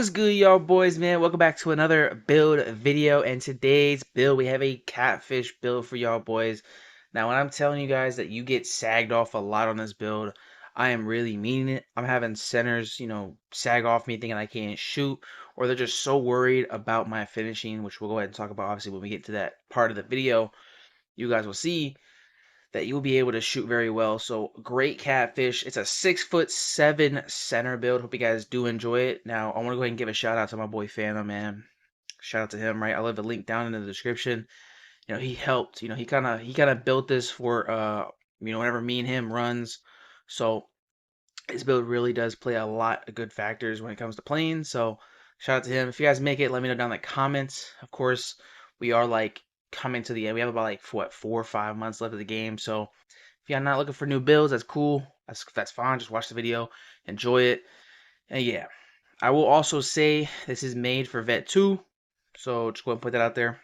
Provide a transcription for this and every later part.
What's good, y'all boys, man? Welcome back to another build video. And today's build, we have a catfish build for y'all boys. Now, when I'm telling you guys that you get sagged off a lot on this build, I am really meaning it. I'm having centers, sag off me thinking I can't shoot, or they're just so worried about my finishing, which we'll go ahead and talk about obviously when we get to that part of the video. You guys will see that you'll be able to shoot very well. So great catfish. It's a 6'7" center build. Hope you guys do enjoy it. Now I want to go ahead and give a shout out to my boy Fano, man. Shout out to him, right? I'll leave the link down in the description. He helped. He kind of built this for whenever me and him runs. So his build really does play a lot of good factors when it comes to playing. So shout out to him. If you guys make it, let me know down in the comments. Of course, we are like coming to the end. We have about like what 4 or 5 months left of the game. So if you're not looking for new builds, that's cool. That's fine. Just watch the video, enjoy it, and yeah. I will also say this is made for Vet 2, so just go ahead and put that out there.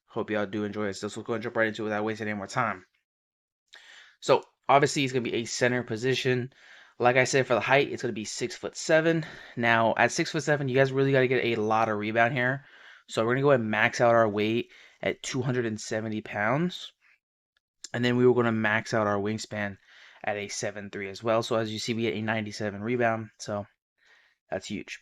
Hope y'all do enjoy it. So let's go and jump right into it without wasting any more time. So obviously it's gonna be a center position. Like I said, for the height, it's gonna be 6'7". Now at 6'7", you guys really gotta get a lot of rebound here. So we're gonna go ahead and max out our weight at 270 pounds. And then we were gonna max out our wingspan at a 7'3" as well. So as you see, we get a 97 rebound. So that's huge.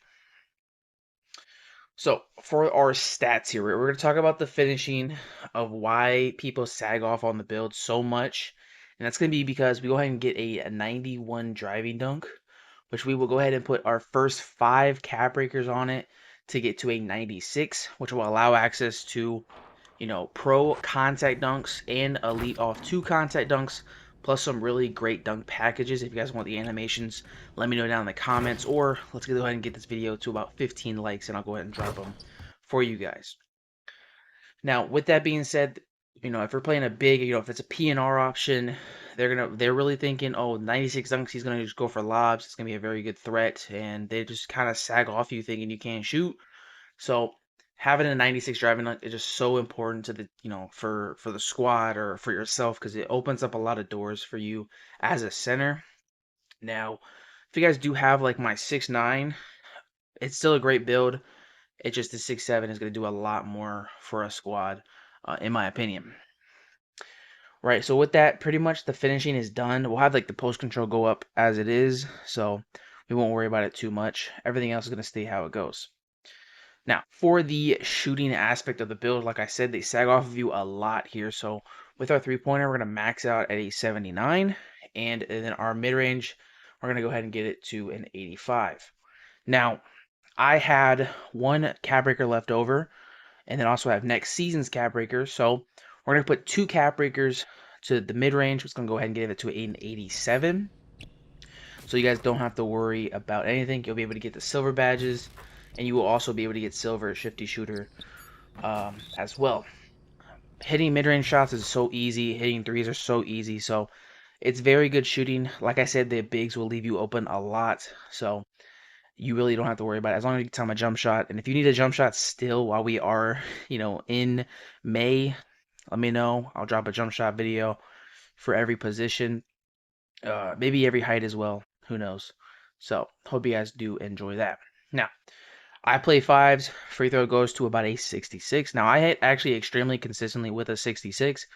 So for our stats here, we're going to talk about the finishing of why people sag off on the build so much. And that's going to be because we go ahead and get a 91 driving dunk, which we will go ahead and put our first 5 cap breakers on it to get to a 96, which will allow access to, pro contact dunks and elite off 2 contact dunks, plus some really great dunk packages. If you guys want the animations, let me know down in the comments, or let's go ahead and get this video to about 15 likes and I'll go ahead and drop them for you guys. Now, with that being said, if we're playing a big, if it's a PNR option, they're really thinking, oh, 96 dunks, he's gonna just go for lobs. It's gonna be a very good threat, and they just kind of sag off you thinking you can't shoot. So having a 96 driving dunk is just so important to the, for the squad or for yourself because it opens up a lot of doors for you as a center. Now, if you guys do have like my 6'9", it's still a great build. It's just the 6'7" is going to do a lot more for a squad, in my opinion. Right, so with that, pretty much the finishing is done. We'll have like the post control go up as it is, so we won't worry about it too much. Everything else is going to stay how it goes. Now, for the shooting aspect of the build, like I said, they sag off of you a lot here. So with our three-pointer, we're going to max out at a 79. And then our mid-range, we're going to go ahead and get it to an 85. Now, I had one cap breaker left over, and then also have next season's cap breaker. So we're going to put 2 cap breakers to the mid-range. It's going to go ahead and give it to an 87. So you guys don't have to worry about anything. You'll be able to get the silver badges, and you will also be able to get silver shifty shooter as well. Hitting mid-range shots is so easy. Hitting threes are so easy. So it's very good shooting. Like I said, the bigs will leave you open a lot. So you really don't have to worry about it as long as you can time a jump shot. And if you need a jump shot still while we are, in May, let me know. I'll drop a jump shot video for every position. Maybe every height as well. Who knows? So hope you guys do enjoy that. Now, I play fives. Free throw goes to about a 66. Now, I hit actually extremely consistently with a 66.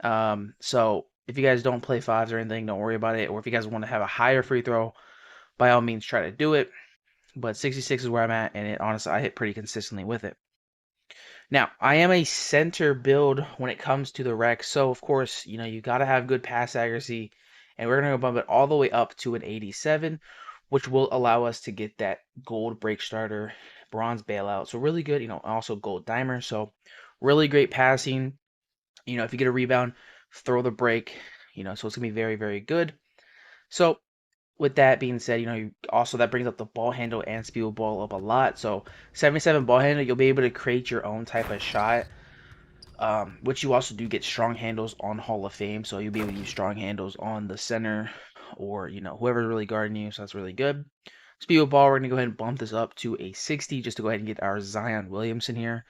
So if you guys don't play fives or anything, don't worry about it. Or if you guys want to have a higher free throw, by all means, try to do it. But 66 is where I'm at, and honestly, I hit pretty consistently with it. Now, I am a center build when it comes to the rec. So, of course, you got to have good pass accuracy. And we're going to bump it all the way up to an 87, which will allow us to get that gold break starter, bronze bailout. So really good, also gold dimer. So really great passing. If you get a rebound, throw the break, so it's gonna be very, very good. So with that being said, also that brings up the ball handle and speed of ball up a lot. So 77 ball handle, you'll be able to create your own type of shot. Which you also do get strong handles on Hall of Fame, so you'll be able to use strong handles on the center or whoever's really guarding you, so that's really good. Speed of ball, we're gonna go ahead and bump this up to a 60 just to go ahead and get our Zion Williamson here.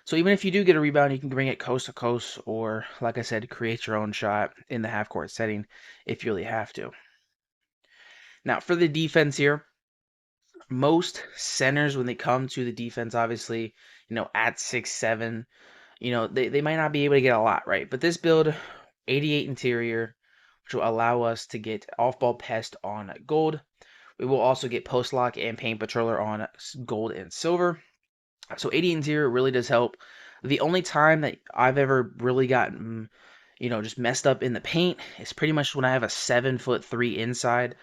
So even if you do get a rebound, you can bring it coast to coast, or like I said, create your own shot in the half court setting if you really have to. Now for the defense here, Most centers, when they come to the defense, obviously, at 6'7", they might not be able to get a lot, right? But this build, 88 interior, which will allow us to get off-ball pest on gold. We will also get post lock and paint patroller on gold and silver. So 80 interior really does help. The only time that I've ever really gotten, just messed up in the paint is pretty much when I have a 7'3" inside.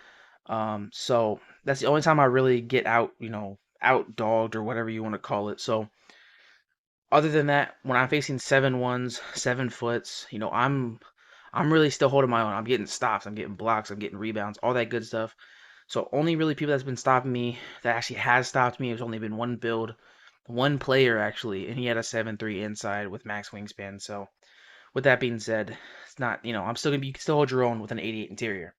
So that's the only time I really get out, out dogged or whatever you want to call it. So other than that, when I'm facing 7'1s, 7 foots, I'm really still holding my own. I'm getting stops, I'm getting blocks, I'm getting rebounds, all that good stuff. So only really people that's been stopping me, that actually has stopped me, has only been one build, one player actually, and he had a 7'3" inside with max wingspan. So with that being said, it's not, I'm still gonna be, you can still hold your own with an 88 interior.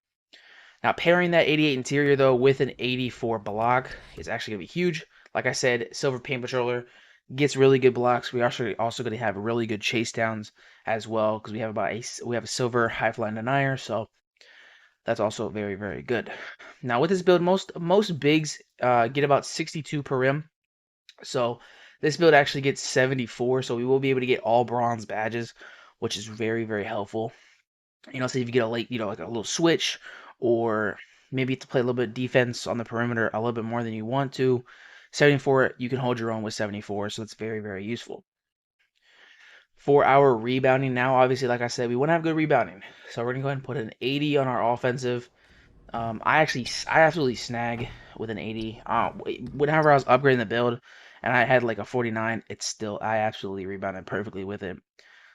Now, pairing that 88 interior, though, with an 84 block is actually going to be huge. Like I said, Silver Paint Patroller gets really good blocks. We are also going to have really good chase downs as well, because we have a Silver High Flying Denier, so that's also very, very good. Now, with this build, most bigs get about 62 per rim, so this build actually gets 74, so we will be able to get all bronze badges, which is very, very helpful. Say if you get a late, like a little switch, or maybe you have to play a little bit of defense on the perimeter a little bit more than you want to. 74, you can hold your own with 74, so it's very, very useful. For our rebounding now, obviously, like I said, we want to have good rebounding. So we're going to go ahead and put an 80 on our offensive. I absolutely snag with an 80. Whenever I was upgrading the build and I had like a 49, I absolutely rebounded perfectly with it.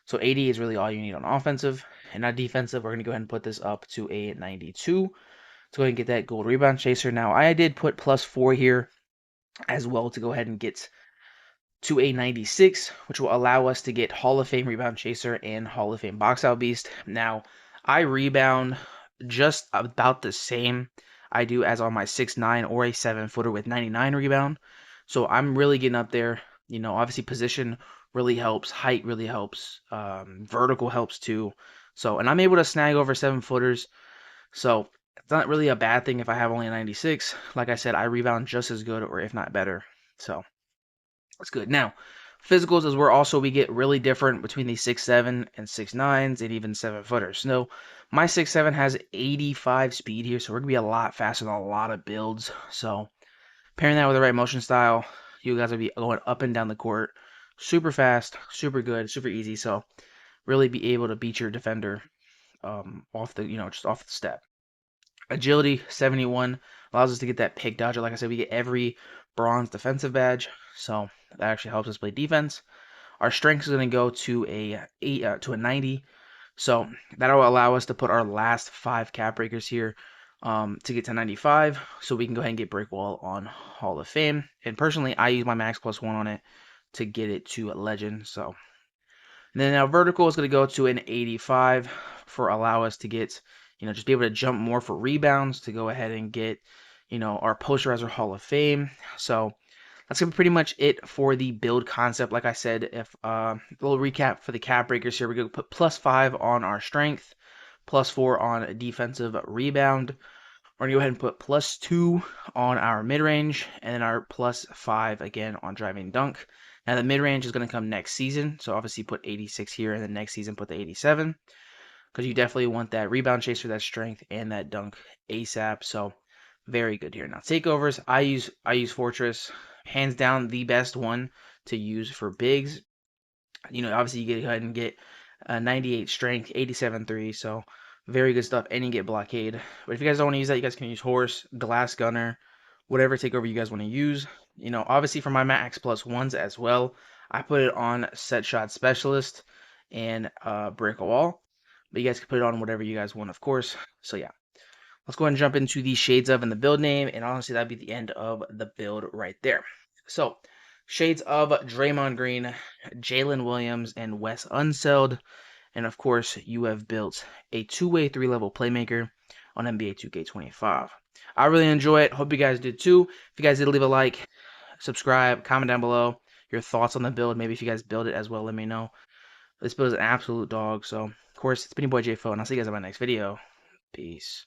So 80 is really all you need on offensive. And not defensive, we're going to go ahead and put this up to a 92 to go ahead and get that gold rebound chaser. Now, I did put +4 here as well to go ahead and get to a 96, which will allow us to get Hall of Fame rebound chaser and Hall of Fame box out beast. Now, I rebound just about the same I do as on my 6'9" or a 7-footer with 99 rebound. So I'm really getting up there. Obviously position really helps, height really helps, vertical helps too. So, and I'm able to snag over 7-footers. So it's not really a bad thing if I have only a 96. Like I said, I rebound just as good or if not better. So that's good. Now, physicals is where also we get really different between the 6'7" and 6'9s and even 7-footers. So my 6'7" has 85 speed here, so we're going to be a lot faster than a lot of builds. So pairing that with the right motion style, you guys will be going up and down the court super fast, super good, super easy. So really be able to beat your defender off the, just off the step. Agility 71 allows us to get that pick dodger. Like I said, we get every bronze defensive badge, so that actually helps us play defense. Our strength is going to go to a 90, so that'll allow us to put our last 5 cap breakers here to get to 95, so we can go ahead and get break wall on Hall of Fame. And personally, I use my max +1 on it to get it to legend. So and then now vertical is going to go to an 85 for allow us to get, just be able to jump more for rebounds to go ahead and get, our posterizer Hall of Fame. So that's gonna be pretty much it for the build concept. Like I said, if a little recap for the cap breakers here, we're gonna put +5 on our strength, +4 on defensive rebound. We're gonna go ahead and put +2 on our mid range, and then our +5 again on driving dunk. Now the mid range is gonna come next season, so obviously put 86 here, and then next season put the 87, because you definitely want that rebound chaser, that strength, and that dunk ASAP. So very good here. Now takeovers, I use Fortress, hands down the best one to use for bigs. Obviously you get ahead and get 98 strength, 87 3, so very good stuff, and you get blockade. But if you guys don't want to use that, you guys can use horse, glass gunner, whatever takeover you guys want to use. Obviously for my max +1s as well, I put it on set shot specialist and break a wall. But you guys can put it on whatever you guys want, of course. So yeah. Let's go ahead and jump into the shades of and the build name, and honestly, that'd be the end of the build right there. So, shades of Draymond Green, Jalen Williams, and Wes Unseld, and of course, you have built a two-way, three-level playmaker on NBA 2K25. I really enjoy it. Hope you guys did too. If you guys did, leave a like, subscribe, comment down below your thoughts on the build. Maybe if you guys build it as well, let me know. This build is an absolute dog. So, of course, it's been your boy J4, and I'll see you guys in my next video. Peace.